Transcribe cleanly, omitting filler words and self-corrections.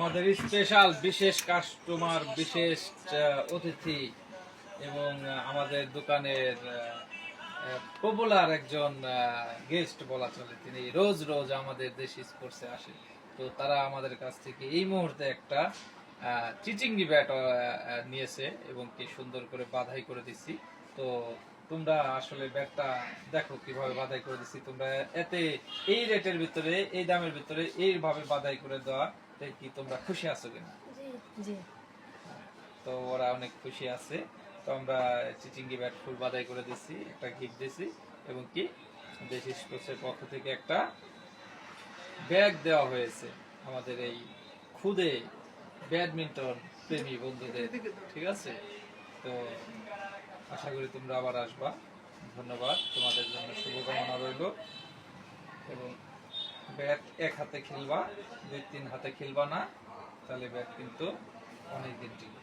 আমাদের স্পেশাল বিশেষ কাস্টমার, বিশেষ অতিথি এবং আমাদের দোকানের পপুলার একজন গেস্ট বলা চলে। তিনি রোজ রোজ আমাদের দেশি স্পোর্টসে আসে। তো তারা আমাদের কাছ থেকে এই মুহূর্তে একটা চিচিঙ্গি ব্যাট নিয়েছে এবং কি সুন্দর করে বাধাই করে দিচ্ছি। তো তোমরা আসলে ব্যাটটা দেখো কিভাবে বাধাই করে দিচ্ছি। তোমরা এতে এই রেটের ভিতরে, এই দামের ভিতরে এইভাবে বাধাই করে দেওয়া কি তোমরা খুশি আছো কিনা? তো ওরা অনেক খুশি আছে। তো আমরা চিচিঙ্গি ব্যাট ফুল বাধাই করে দিচ্ছি, একটা গিফট দিছি এবং কি দেশি স্পোর্টসের পক্ষ থেকে একটা ব্যাগ দেওয়া হয়েছে আমাদের এই খুদে ব্যাডমিন্টন প্রেমী বন্ধুদের। ঠিক আছে, তো আশা করি তোমরা আবার আসবা। ধন্যবাদ, তোমাদের জন্য শুভকামনা রইল। এবং ব্যাট এক হাতে খেলবা, 2-3 হাতে খেলবা না, তাহলে ব্যাট কিন্তু অনেক দিন টিকবে।